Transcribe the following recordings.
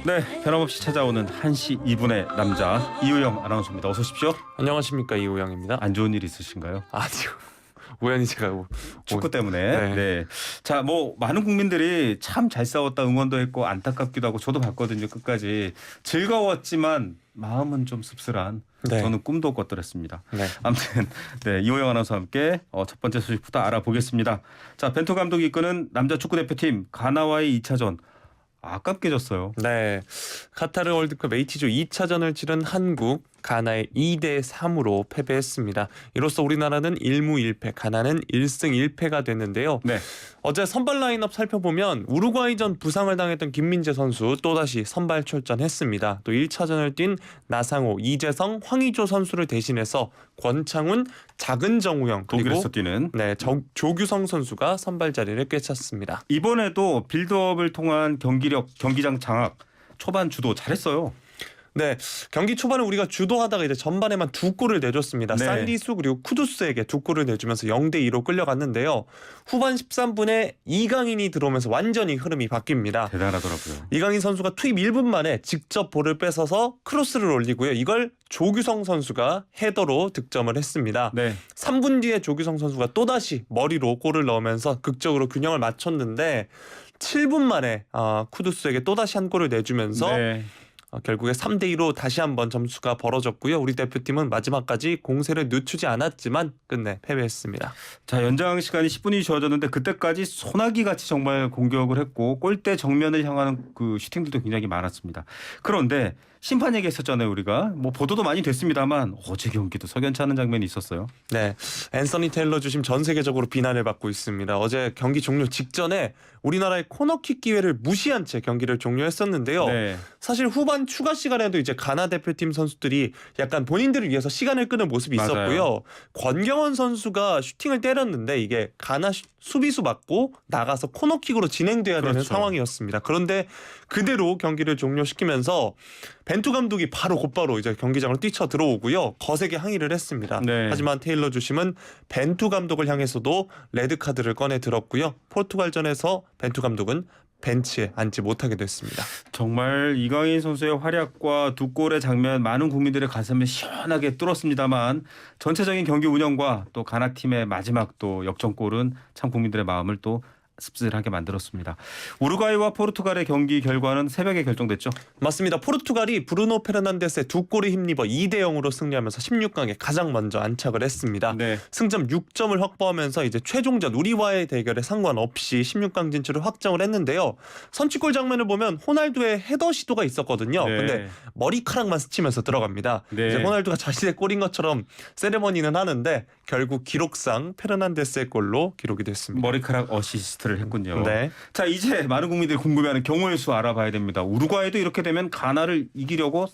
네, 변함없이 찾아오는 1시 2분의 남자 이우영 아나운서입니다. 어서 오십시오. 안녕하십니까, 이호영입니다. 안 좋은 일 있으신가요? 아니요. 우연히 제가 축구 때문에. 네. 자, 뭐 많은 국민들이 참 잘 싸웠다 응원도 했고 안타깝기도 하고 저도 봤거든요. 끝까지 즐거웠지만 마음은 좀 씁쓸한. 네. 저는 꿈도 꿨더랬습니다. 네. 아무튼 네, 이호영 아나운서와 함께 첫 번째 소식부터 알아보겠습니다. 자, 벤투 감독이 이끄는 남자 축구 대표팀 가나와의 2차전 아깝게 졌어요. 네. 카타르 월드컵 H조 2차전을 치른 한국, 가나에 2대3으로 패배했습니다. 이로써 우리나라는 1무 1패, 가나는 1승 1패가 됐는데요. 네. 어제 선발 라인업 살펴보면 우루과이전 부상을 당했던 김민재 선수 또다시 선발 출전했습니다. 또 1차전을 뛴 나상호, 이재성, 황의조 선수를 대신해서 권창훈, 작은정우영 그리고 독일에서 뛰는 조규성 선수가 선발 자리를 꿰찼습니다. 이번에도 빌드업을 통한 경기력, 경기장 장악, 초반 주도 잘했어요. 네, 경기 초반에 우리가 주도하다가 이제 전반에만 2골을 내줬습니다. 네. 살리수 그리고 쿠두스에게 2골을 내주면서 0대2로 끌려갔는데요. 후반 13분에 이강인이 들어오면서 완전히 흐름이 바뀝니다. 대단하더라고요. 이강인 선수가 투입 1분 만에 직접 볼을 뺏어서 크로스를 올리고요. 이걸 조규성 선수가 헤더로 득점을 했습니다. 네. 3분 뒤에 조규성 선수가 또다시 머리로 골을 넣으면서 극적으로 균형을 맞췄는데 7분 만에 쿠두스에게 또다시 한 골을 내주면서 네. 결국에 3대2로 다시 한번 점수가 벌어졌고요. 우리 대표팀은 마지막까지 공세를 늦추지 않았지만 끝내 패배했습니다. 자, 연장 시간이 10분이 주어졌는데 그때까지 소나기 같이 정말 공격을 했고 골대 정면을 향하는 그 슈팅들도 굉장히 많았습니다. 그런데 심판 얘기했었잖아요. 우리가 뭐 보도도 많이 됐습니다만 어제 경기도 석연치 않은 장면이 있었어요. 네, 앤서니 테일러 주심 전 세계적으로 비난을 받고 있습니다. 어제 경기 종료 직전에 우리나라의 코너킥 기회를 무시한 채 경기를 종료했었는데요. 네. 사실 후반 추가 시간에도 이제 가나 대표팀 선수들이 약간 본인들을 위해서 시간을 끄는 모습이 맞아요. 있었고요. 권경원 선수가 슈팅을 때렸는데 이게 가나 수비수 맞고 나가서 코너킥으로 진행돼야 되는 그렇죠. 상황이었습니다. 그런데 그대로 경기를 종료시키면서 벤투 감독이 곧바로 이제 경기장을 뛰쳐 들어오고요. 거세게 항의를 했습니다. 네. 하지만 테일러 주심은 벤투 감독을 향해서도 레드 카드를 꺼내 들었고요. 포르투갈전에서 벤투 감독은 벤치에 앉지 못하게 됐습니다. 정말 이강인 선수의 활약과 두 골의 장면 많은 국민들의 가슴을 시원하게 뚫었습니다만 전체적인 경기 운영과 또 가나팀의 마지막 또 역전골은 참 국민들의 마음을 또 씁쓸하게 만들었습니다. 우루과이와 포르투갈의 경기 결과는 새벽에 결정됐죠? 맞습니다. 포르투갈이 브루노 페르난데스의 2골에 힘입어 2대0으로 승리하면서 16강에 가장 먼저 안착을 했습니다. 네. 승점 6점을 확보하면서 이제 최종전 우리와의 대결에 상관없이 16강 진출을 확정을 했는데요. 선취골 장면을 보면 호날두의 헤더 시도가 있었거든요. 네. 근데 머리카락만 스치면서 들어갑니다. 네. 이제 호날두가 자신의 골인 것처럼 세레머니는 하는데 결국 기록상 페르난데스의 골로 기록이 됐습니다. 머리카락 어시스트를 했군요. 네. 자, 이제 많은 국민들이 궁금해하는 경우의 수 알아봐야 됩니다. 우루과이도 이렇게 되면 가나를 이기려고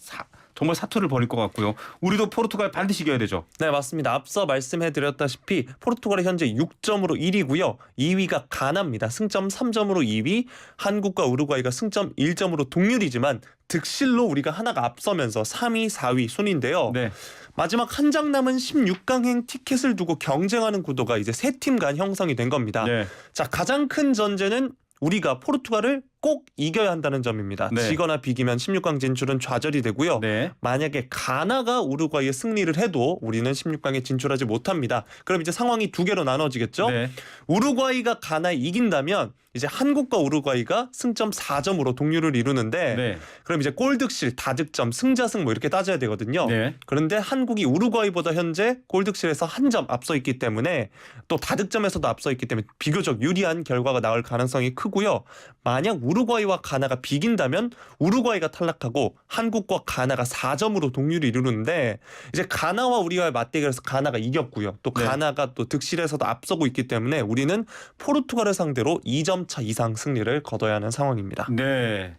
정말 사투를 벌일 것 같고요. 우리도 포르투갈 반드시 이겨야 되죠. 네, 맞습니다. 앞서 말씀해드렸다시피 포르투갈이 현재 6점으로 1위고요. 2위가 가나입니다. 승점 3점으로 2위. 한국과 우루과이가 승점 1점으로 동률이지만 득실로 우리가 하나가 앞서면서 3위, 4위 순인데요. 네. 마지막 한 장 남은 16강행 티켓을 두고 경쟁하는 구도가 이제 세 팀 간 형성이 된 겁니다. 네. 자, 가장 큰 전제는 우리가 포르투갈을 꼭 이겨야 한다는 점입니다. 네. 지거나 비기면 16강 진출은 좌절이 되고요. 네. 만약에 가나가 우루과이에 승리를 해도 우리는 16강에 진출하지 못합니다. 그럼 이제 상황이 두 개로 나눠지겠죠. 네. 우루과이가 가나에 이긴다면 이제 한국과 우루과이가 승점 4점으로 동률을 이루는데 네. 그럼 이제 골득실, 다득점, 승자승 뭐 이렇게 따져야 되거든요. 네. 그런데 한국이 우루과이보다 현재 골득실에서 한 점 앞서 있기 때문에 또 다득점에서도 앞서 있기 때문에 비교적 유리한 결과가 나올 가능성이 크고요. 만약 우루과이와 가나가 비긴다면 우루과이가 탈락하고 한국과 가나가 4점으로 동률을 이루는데 이제 가나와 우리와의 맞대결에서 가나가 이겼고요. 또 네. 가나가 또 득실에서도 앞서고 있기 때문에 우리는 포르투갈을 상대로 2점 차 이상 승리를 거둬야 하는 상황입니다. 네.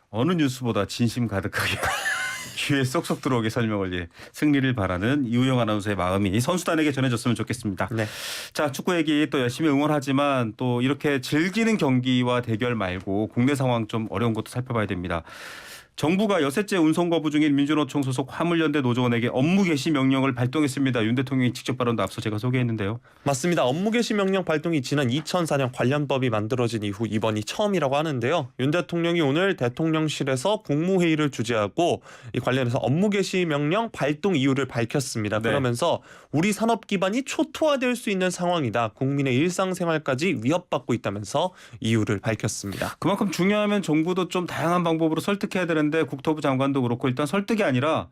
어느 뉴스보다 진심 가득하게 귀에 쏙쏙 들어오게 설명을 승리를 바라는 이우영 아나운서의 마음이 선수단에게 전해졌으면 좋겠습니다. 네. 자, 축구 얘기 또 열심히 응원하지만 또 이렇게 즐기는 경기와 대결 말고 국내 상황 좀 어려운 것도 살펴봐야 됩니다. 정부가 여섯째 운송 거부 중인 민주노총 소속 화물연대 노조원에게 업무 개시 명령을 발동했습니다. 윤 대통령이 직접 발언도 앞서 제가 소개했는데요. 맞습니다. 업무 개시 명령 발동이 지난 2004년 관련법이 만들어진 이후 이번이 처음이라고 하는데요. 윤 대통령이 오늘 대통령실에서 국무회의를 주재하고 이 관련해서 업무 개시 명령 발동 이유를 밝혔습니다. 네. 그러면서 우리 산업 기반이 초토화될 수 있는 상황이다. 국민의 일상생활까지 위협받고 있다면서 이유를 밝혔습니다. 그만큼 중요하면 정부도 좀 다양한 방법으로 설득해야 되는데 국토부 장관도 그렇고 일단 설득이 아니라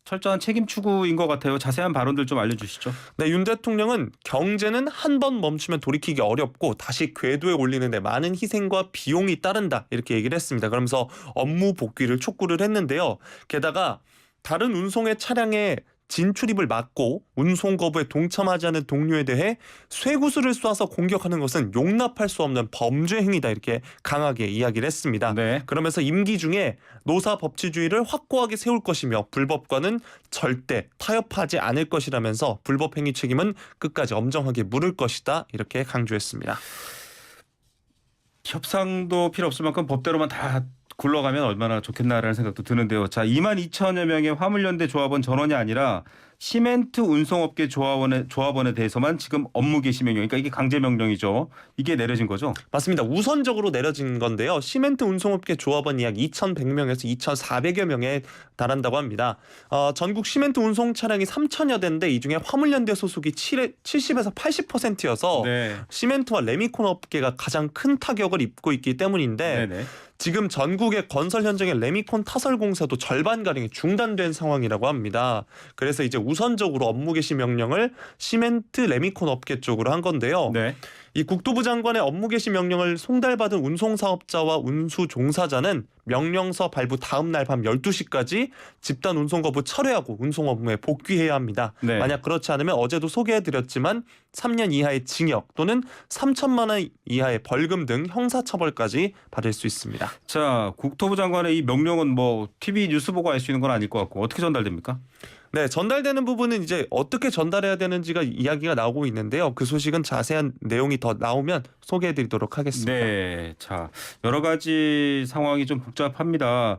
철저한 책임 추구인 것 같아요. 자세한 발언들 좀 알려주시죠. 네, 윤 대통령은 경제는 한 번 멈추면 돌이키기 어렵고 다시 궤도에 올리는데 많은 희생과 비용이 따른다 이렇게 얘기를 했습니다. 그러면서 업무 복귀를 촉구를 했는데요. 게다가 다른 운송의 차량에 진출입을 막고 운송 거부에 동참하지 않은 동료에 대해 쇠구슬을 쏴서 공격하는 것은 용납할 수 없는 범죄 행위다 이렇게 강하게 이야기를 했습니다. 네. 그러면서 임기 중에 노사 법치주의를 확고하게 세울 것이며 불법과는 절대 타협하지 않을 것이라면서 불법 행위 책임은 끝까지 엄정하게 물을 것이다 이렇게 강조했습니다. 협상도 필요 없을 만큼 법대로만 다 굴러가면 얼마나 좋겠나라는 생각도 드는데요. 자, 22,000여 명의 화물연대 조합원 전원이 아니라 시멘트 운송업계 조합원에 대해서만 지금 업무 개시 명령, 그러니까 이게 강제 명령이죠. 이게 내려진 거죠? 맞습니다. 우선적으로 내려진 건데요. 시멘트 운송업계 조합원이 약 2,100명에서 2,400여 명에 달한다고 합니다. 전국 시멘트 운송 차량이 3,000여 대인데 이 중에 화물연대 소속이 70에서 80%여서 네. 시멘트와 레미콘 업계가 가장 큰 타격을 입고 있기 때문인데 네네. 지금 전국의 건설 현장의 레미콘 타설 공사도 절반가량이 중단된 상황이라고 합니다. 그래서 이제 우선적으로 업무 개시 명령을 시멘트 레미콘 업계 쪽으로 한 건데요. 네. 이 국토부 장관의 업무 개시 명령을 송달받은 운송사업자와 운수 종사자는 명령서 발부 다음 날 밤 12시까지 집단 운송 거부 철회하고 운송 업무에 복귀해야 합니다. 네. 만약 그렇지 않으면 어제도 소개해드렸지만 3년 이하의 징역 또는 3천만 원 이하의 벌금 등 형사처벌까지 받을 수 있습니다. 자, 국토부 장관의 이 명령은 뭐 TV 뉴스 보고 알 수 있는 건 아닐 것 같고 어떻게 전달됩니까? 네, 전달되는 부분은 이제 어떻게 전달해야 되는지가 이야기가 나오고 있는데요. 그 소식은 자세한 내용이 더 나오면 소개해드리도록 하겠습니다. 네, 자 여러 가지 상황이 좀 복잡합니다.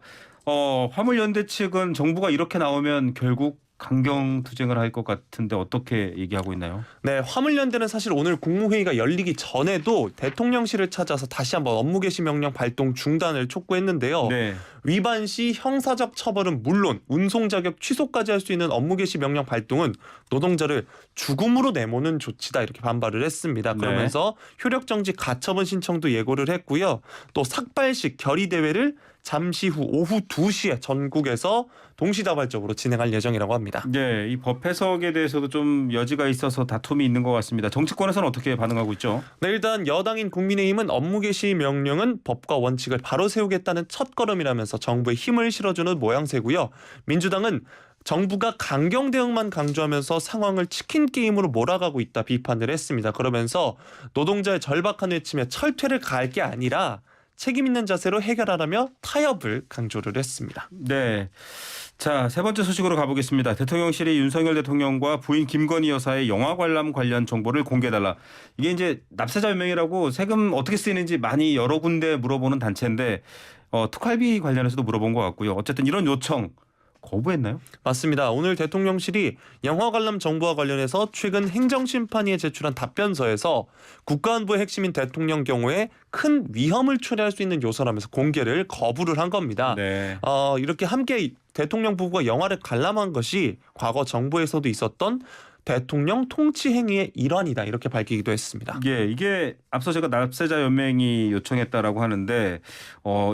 화물연대 측은 정부가 이렇게 나오면 결국 강경 투쟁을 할 것 같은데 어떻게 얘기하고 있나요? 네, 화물연대는 사실 오늘 국무회의가 열리기 전에도 대통령실을 찾아서 다시 한번 업무 개시 명령 발동 중단을 촉구했는데요. 네, 위반 시 형사적 처벌은 물론 운송 자격 취소까지 할 수 있는 업무 개시 명령 발동은 노동자를 죽음으로 내모는 조치다 이렇게 반발을 했습니다. 그러면서 효력 정지 가처분 신청도 예고를 했고요. 또 삭발식 결의 대회를 잠시 후 오후 2시에 전국에서 동시다발적으로 진행할 예정이라고 합니다. 네, 이 법 해석에 대해서도 좀 여지가 있어서 다툼이 있는 것 같습니다. 정치권에서는 어떻게 반응하고 있죠? 네, 일단 여당인 국민의힘은 업무 개시 명령은 법과 원칙을 바로 세우겠다는 첫걸음이라면서 정부에 힘을 실어주는 모양새고요. 민주당은 정부가 강경 대응만 강조하면서 상황을 치킨 게임으로 몰아가고 있다 비판을 했습니다. 그러면서 노동자의 절박한 외침에 철퇴를 가할 게 아니라 책임 있는 자세로 해결하라며 타협을 강조를 했습니다. 네. 자, 세 번째 소식으로 가보겠습니다. 대통령실이 윤석열 대통령과 부인 김건희 여사의 영화 관람 관련 정보를 공개해달라. 이게 이제 납세자 연맹이라고 세금 어떻게 쓰이는지 많이 여러 군데 물어보는 단체인데 특활비 관련해서도 물어본 것 같고요. 어쨌든 이런 요청 거부했나요? 맞습니다. 오늘 대통령실이 영화 관람 정보와 관련해서 최근 행정심판위에 제출한 답변서에서 국가안보의 핵심인 대통령 경우에 큰 위험을 초래할 수 있는 요소라면서 공개를 거부를 한 겁니다. 네. 이렇게 함께 대통령 부부가 영화를 관람한 것이 과거 정부에서도 있었던 대통령 통치 행위의 일환이다 이렇게 밝히기도 했습니다. 예, 이게 앞서 제가 납세자 연맹이 요청했다라고 하는데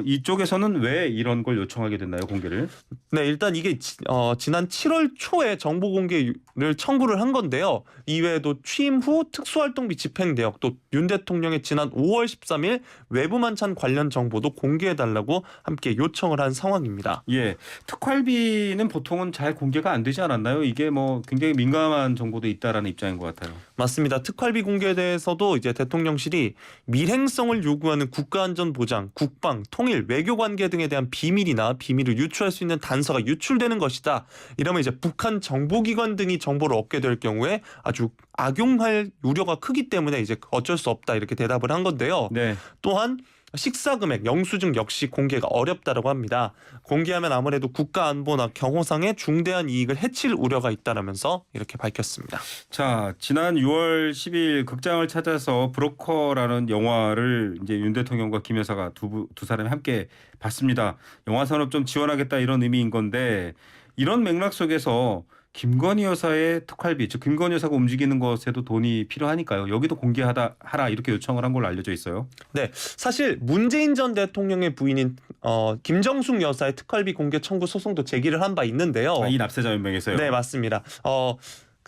이쪽에서는 왜 이런 걸 요청하게 됐나요, 공개를? 네, 일단 이게 지난 7월 초에 정보 공개를 청구를 한 건데요. 이외에도 취임 후 특수활동비 집행대역 또 윤 대통령의 지난 5월 13일 외부 만찬 관련 정보도 공개해달라고 함께 요청을 한 상황입니다. 예, 특활비는 보통은 잘 공개가 안 되지 않았나요? 이게 뭐 굉장히 민감한 정보도 있다라는 입장인 것 같아요. 맞습니다. 특활비 공개에 대해서도 이제 대통령실이 밀행성을 요구하는 국가안전보장, 국방, 통일, 외교관계 등에 대한 비밀이나 비밀을 유출할 수 있는 단서가 유출되는 것이다. 이러면 이제 북한 정보기관 등이 정보를 얻게 될 경우에 아주 악용할 우려가 크기 때문에 이제 어쩔 수 없다 이렇게 대답을 한 건데요. 네. 또한 식사 금액, 영수증 역시 공개가 어렵다고 합니다. 공개하면 아무래도 국가 안보나 경호상의 중대한 이익을 해칠 우려가 있다라면서 이렇게 밝혔습니다. 자, 지난 6월 10일 극장을 찾아서 브로커라는 영화를 이제 윤 대통령과 김 여사가 두 사람이 함께 봤습니다. 영화 산업 좀 지원하겠다 이런 의미인 건데 이런 맥락 속에서 김건희 여사의 특활비, 즉 김건희 여사가 움직이는 것에도 돈이 필요하니까요. 여기도 하라 이렇게 요청을 한 걸로 알려져 있어요. 네, 사실 문재인 전 대통령의 부인인 김정숙 여사의 특활비 공개 청구 소송도 제기를 한 바 있는데요. 이 납세자 연맹에서요. 네, 맞습니다.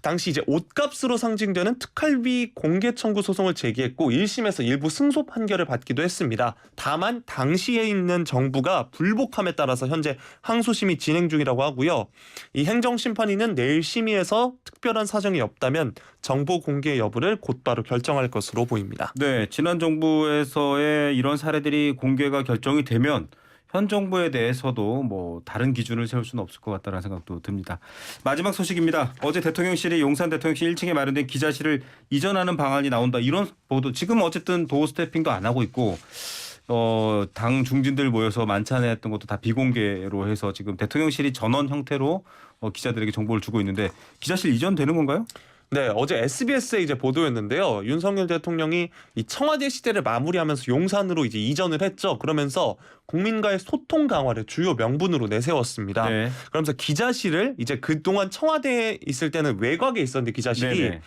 당시 이제 옷값으로 상징되는 특활비 공개 청구 소송을 제기했고 1심에서 일부 승소 판결을 받기도 했습니다. 다만 당시에 있는 정부가 불복함에 따라서 현재 항소심이 진행 중이라고 하고요. 이 행정심판위는 내일 심의에서 특별한 사정이 없다면 정보 공개 여부를 곧바로 결정할 것으로 보입니다. 네, 지난 정부에서의 이런 사례들이 공개가 결정이 되면 현 정부에 대해서도 뭐 다른 기준을 세울 수는 없을 것 같다는 생각도 듭니다. 마지막 소식입니다. 어제 대통령실이 용산 대통령실 1층에 마련된 기자실을 이전하는 방안이 나온다. 이런 보도. 지금 어쨌든 도어 스태핑도 안 하고 있고 당 중진들 모여서 만찬했던 것도 다 비공개로 해서 지금 대통령실이 전원 형태로 기자들에게 정보를 주고 있는데 기자실 이전되는 건가요? 네, 어제 SBS의 이제 보도였는데요. 윤석열 대통령이 이 청와대 시대를 마무리하면서 용산으로 이제 이전을 했죠. 그러면서 국민과의 소통 강화를 주요 명분으로 내세웠습니다. 네. 그러면서 기자실을 이제 그동안 청와대에 있을 때는 외곽에 있었는데 기자실이 네네.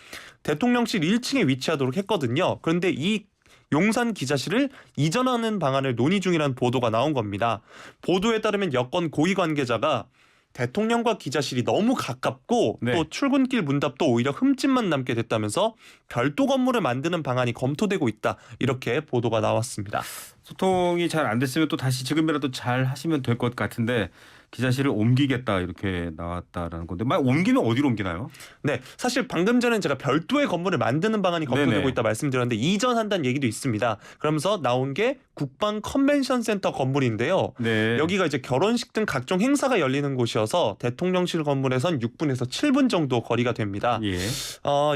대통령실 1층에 위치하도록 했거든요. 그런데 이 용산 기자실을 이전하는 방안을 논의 중이라는 보도가 나온 겁니다. 보도에 따르면 여권 고위 관계자가 대통령과 기자실이 너무 가깝고 네. 또 출근길 문답도 오히려 흠집만 남게 됐다면서 별도 건물을 만드는 방안이 검토되고 있다. 이렇게 보도가 나왔습니다. 소통이 잘 안 됐으면 또 다시 지금이라도 잘 하시면 될 것 같은데 기자실을 옮기겠다 이렇게 나왔다라는 건데 만 옮기면 어디로 옮기나요? 네, 사실 방금 전에 제가 별도의 건물을 만드는 방안이 검토되고 네네. 있다 말씀드렸는데 이전한다는 얘기도 있습니다. 그러면서 나온 게 국방 컨벤션 센터 건물인데요. 네. 여기가 이제 결혼식 등 각종 행사가 열리는 곳이어서 대통령실 건물에선 6분에서 7분 정도 거리가 됩니다. 예.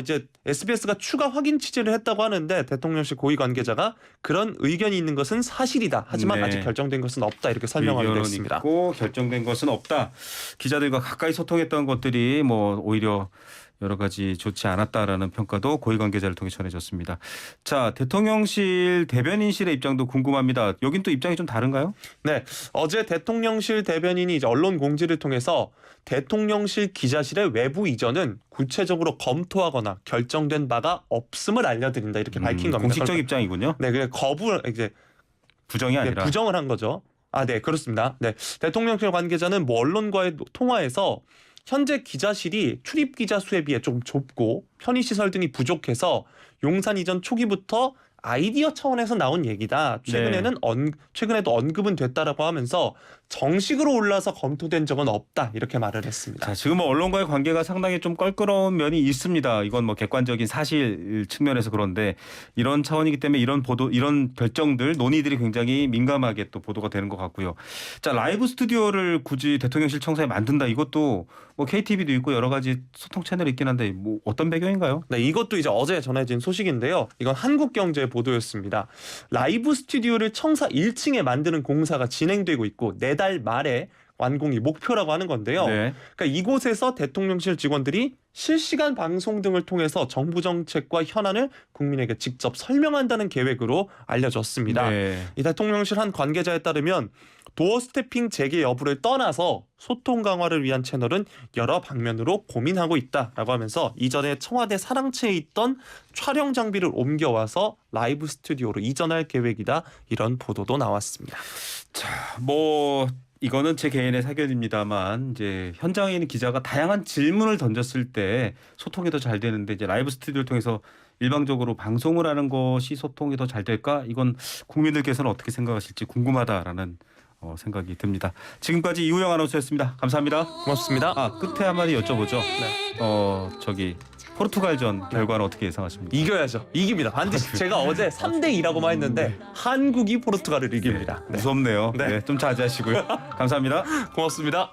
이제 SBS가 추가 확인 취재를 했다고 하는데 대통령실 고위 관계자가 그런 의견이 있는 것은 사실이다. 하지만 네. 아직 결정된 것은 없다. 이렇게 설명하기도 의견은 했습니다. 있고 결정된 것은 없다. 기자들과 가까이 소통했던 것들이 뭐 오히려 여러 가지 좋지 않았다라는 평가도 고위 관계자를 통해 전해졌습니다. 자, 대통령실 대변인실의 입장도 궁금합니다. 여긴 또 입장이 좀 다른가요? 네, 어제 대통령실 대변인이 이제 언론 공지를 통해서 대통령실 기자실의 외부 이전은 구체적으로 검토하거나 결정된 바가 없음을 알려드린다 이렇게 밝힌 겁니다. 공식적 입장이군요. 네, 그래 이제 부정이 아니라. 부정을 한 거죠. 네, 그렇습니다. 네, 대통령실 관계자는 뭐 언론과의 통화에서 현재 기자실이 출입 기자 수에 비해 좀 좁고 편의 시설 등이 부족해서 용산 이전 초기부터 아이디어 차원에서 나온 얘기다. 최근에도 언급은 됐다라고 하면서 정식으로 올라서 검토된 적은 없다. 이렇게 말을 했습니다. 자, 지금 언론과의 관계가 상당히 좀 껄끄러운 면이 있습니다. 이건 뭐 객관적인 사실 측면에서 그런데 이런 차원이기 때문에 이런 보도, 이런 결정들, 논의들이 굉장히 민감하게 또 보도가 되는 것 같고요. 자, 라이브 스튜디오를 굳이 대통령실 청사에 만든다. 이것도 뭐 KTV도 있고 여러 가지 소통 채널이 있긴 한데 뭐 어떤 배경인가요? 네, 이것도 이제 어제 전해진 소식인데요. 이건 한국경제 보도였습니다. 라이브 스튜디오를 청사 1층에 만드는 공사가 진행되고 있고 내달 말에 완공이 목표라고 하는 건데요. 네. 그러니까 이곳에서 대통령실 직원들이 실시간 방송 등을 통해서 정부 정책과 현안을 국민에게 직접 설명한다는 계획으로 알려졌습니다. 네. 이 대통령실 한 관계자에 따르면 도어 스태핑 재개 여부를 떠나서 소통 강화를 위한 채널은 여러 방면으로 고민하고 있다라고 하면서 이전에 청와대 사랑채에 있던 촬영 장비를 옮겨와서 라이브 스튜디오로 이전할 계획이다. 이런 보도도 나왔습니다. 자, 뭐 이거는 제 개인의 사견입니다만 이제 현장에 있는 기자가 다양한 질문을 던졌을 때 소통이 더 잘 되는데 이제 라이브 스튜디오를 통해서 일방적으로 방송을 하는 것이 소통이 더 잘 될까? 이건 국민들께서는 어떻게 생각하실지 궁금하다라는 생각이 듭니다. 지금까지 이우영 아나운서였습니다. 감사합니다. 고맙습니다. 끝에 한마디 여쭤보죠. 저기 포르투갈전 결과는 어떻게 예상하십니까? 이겨야죠. 이깁니다. 반드시. 제가 어제 3대2라고만 했는데 한국이 포르투갈을 이깁니다. 네. 무섭네요. 네. 네, 좀 자제하시고요. 감사합니다. 고맙습니다.